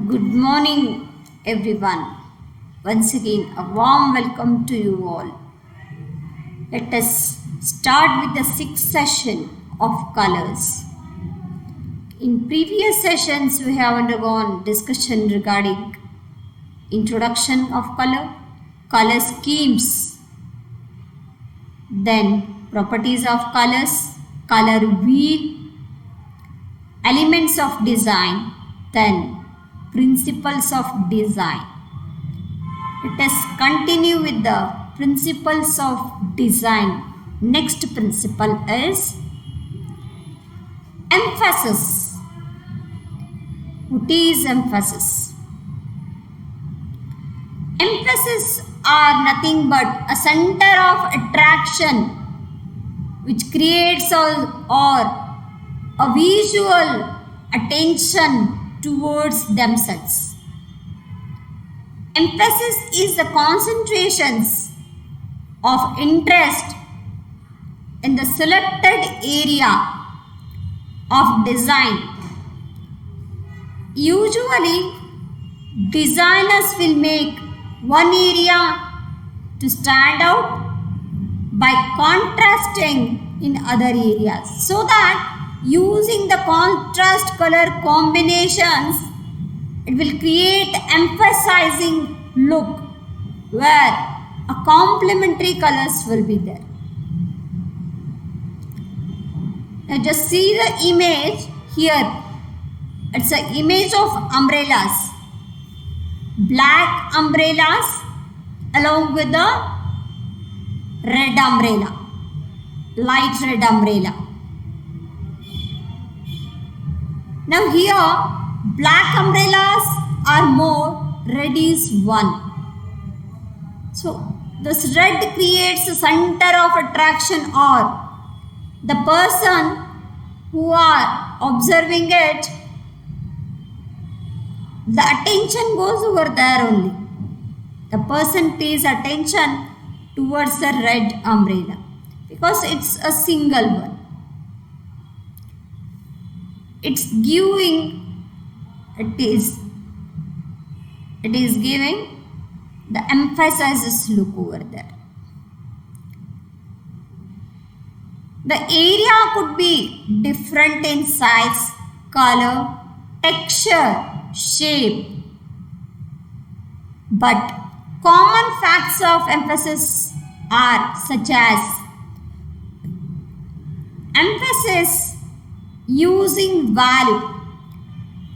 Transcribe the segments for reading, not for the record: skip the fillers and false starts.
Good morning, everyone. Once again, a warm welcome to you all. Let us start with the sixth session of colors. In previous sessions, we have undergone discussion regarding introduction of color schemes, then properties of colors, color wheel, elements of design, then principles of design. Let us continue with the principles of design. Next principle is emphasis. What is emphasis? Emphasis are nothing but a center of attraction which creates or a visual attention towards themselves. Emphasis is the concentrations of interest in the selected area of design. Usually, designers will make one area to stand out by contrasting in other areas, so that using the contrast color combinations, it will create emphasizing look where a complementary colors will be there. Now just see the image here. It's an image of umbrellas. Black umbrellas along with the red umbrella, light red umbrella. Now here, black umbrellas are more, red is 1. So, this red creates a center of attraction, or the person who are observing it, the attention goes over there only. The person pays attention towards the red umbrella because it's a single one. It's giving, it is giving the emphasizes look over there. The area could be different in size, color, texture, shape, but common facts of emphasis are such as emphasis using value.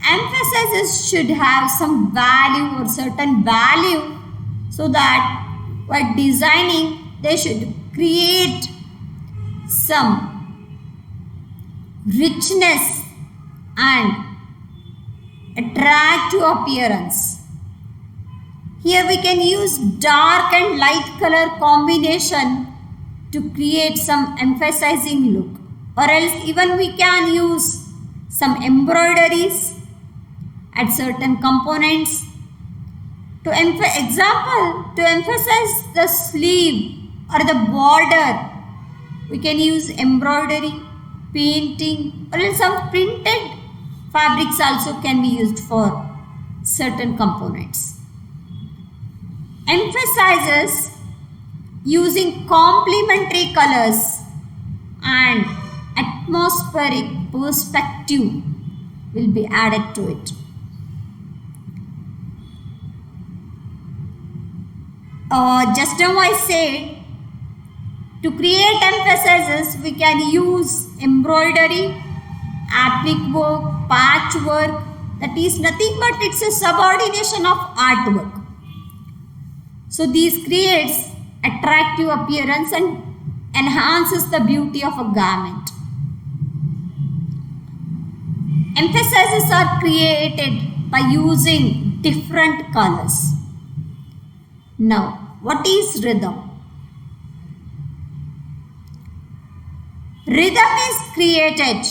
Emphasis should have some value or certain value, so that while designing they should create some richness and attractive appearance. Here we can use dark and light color combination to create some emphasizing look, or else even we can use some embroideries at certain components. To emphasize the sleeve or the border, we can use embroidery, painting, or else some printed fabrics also can be used for certain components. Emphasizes using complementary colors and atmospheric perspective will be added to it. Just now I said, to create emphasizes we can use embroidery, applique work, patchwork. That is nothing but it's a subordination of artwork. So these creates attractive appearance and enhances the beauty of a garment. Emphasizes are created by using different colors. Now, what is rhythm? Rhythm is created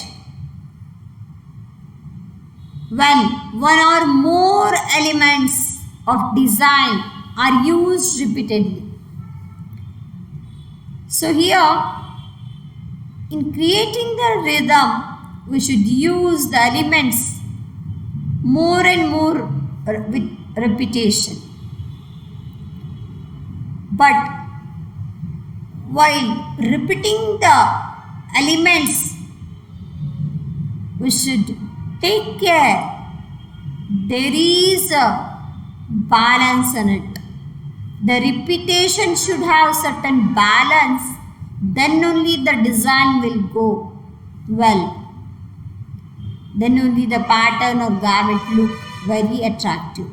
when one or more elements of design are used repeatedly. So here, in creating the rhythm, we should use the elements more and more with repetition. But while repeating the elements, we should take care. There is a balance in it. The repetition should have certain balance, then only the design will go well. Then only the pattern or garment look very attractive.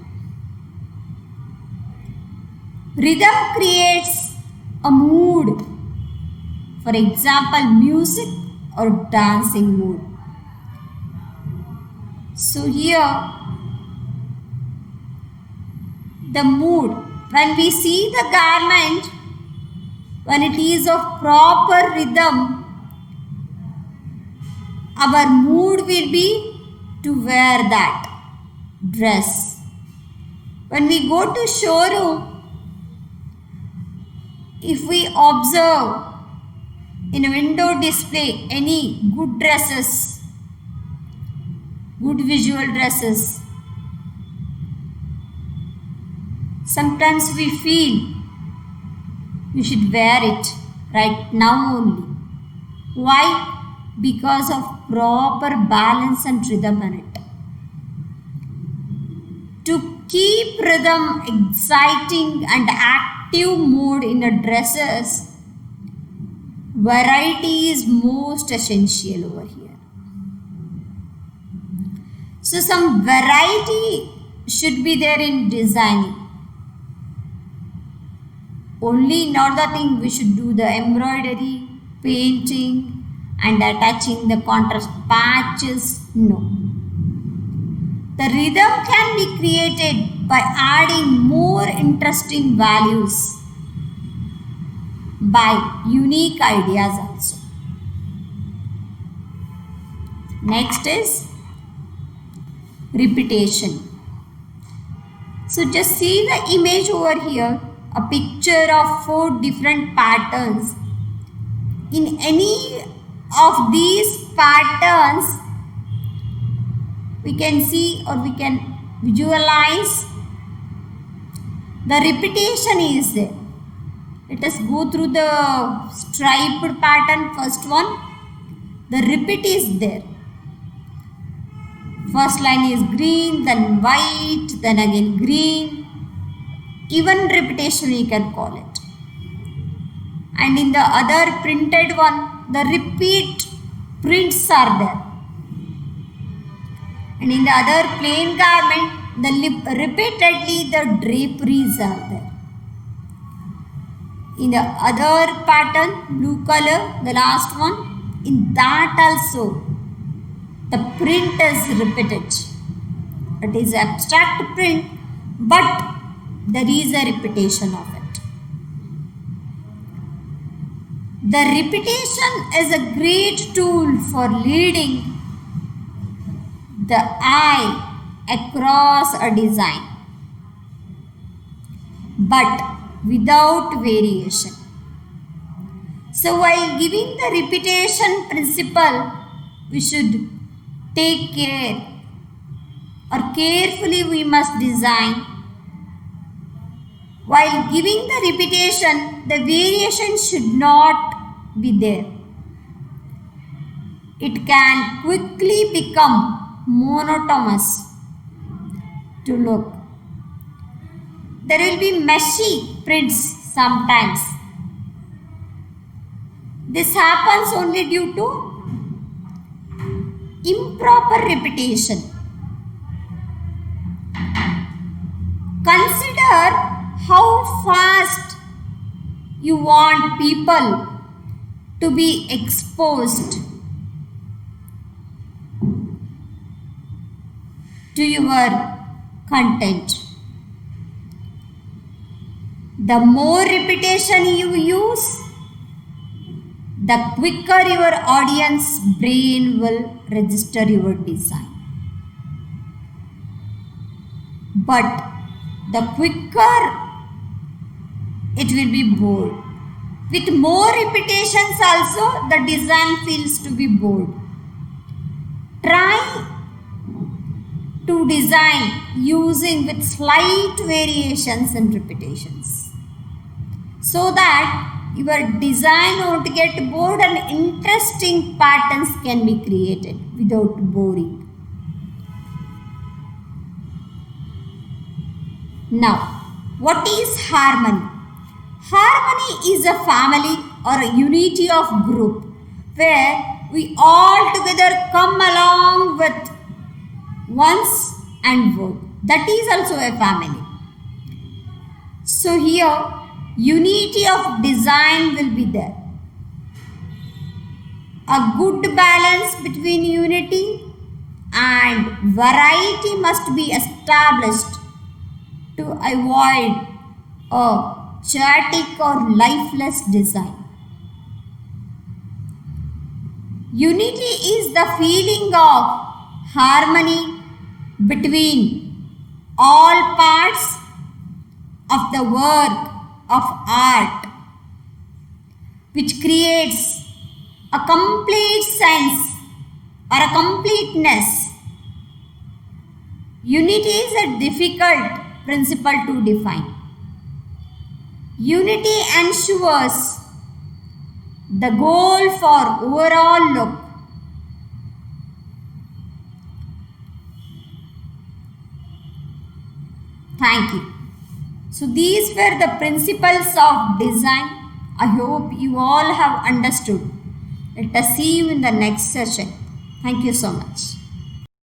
Rhythm creates a mood. For example, music or dancing mood. So here, the mood, when we see the garment, when it is of proper rhythm, our mood will be to wear that dress. When we go to showroom, if we observe in a window display any good dresses, good visual dresses, sometimes we feel we should wear it right now only. Why? Because of proper balance and rhythm in it. To keep rhythm exciting and active mood in the dresses, variety is most essential over here. So some variety should be there in designing. Only not the thing we should do the embroidery, painting and attaching the contrast patches. No. The rhythm can be created by adding more interesting values, by unique ideas also. Next is repetition. So just see the image over here, a picture of 4 different patterns. In any of these patterns, we can see or we can visualize the repetition is there. Let us go through the striped pattern. First one, the repeat is there. First line is green, then white, then again green. Even repetition we can call it. And in the other printed one, the repeat prints are there. And in the other plain garment, repeatedly the draperies are there. In the other pattern, blue color, the last one, in that also the print is repeated. It is abstract print, but there is a repetition of it. The repetition is a great tool for leading the eye across a design, but without variation. So while giving the repetition principle, we should take care, or carefully we must design. While giving the repetition, the variation should not be there. It can quickly become monotonous to look. There will be messy prints sometimes. This happens only due to improper repetition. Consider how fast you want people to be exposed to your content. The more repetition you use, the quicker your audience brain will register your design. But the quicker it will be bored. With more repetitions also, the design feels to be bored. Try to design using with slight variations and repetitions, so that your design won't get bored and interesting patterns can be created without boring. Now, what is harmony? Harmony is a family or a unity of group where we all together come along with once and work. That is also a family. So here unity of design will be there. A good balance between unity and variety must be established to avoid a chaotic or lifeless design. Unity is the feeling of harmony between all parts of the work of art, which creates a complete sense or a completeness. Unity is a difficult principle to define. Unity ensures the goal for overall look. Thank you. So these were the principles of design. I hope you all have understood. Let us see you in the next session. Thank you so much.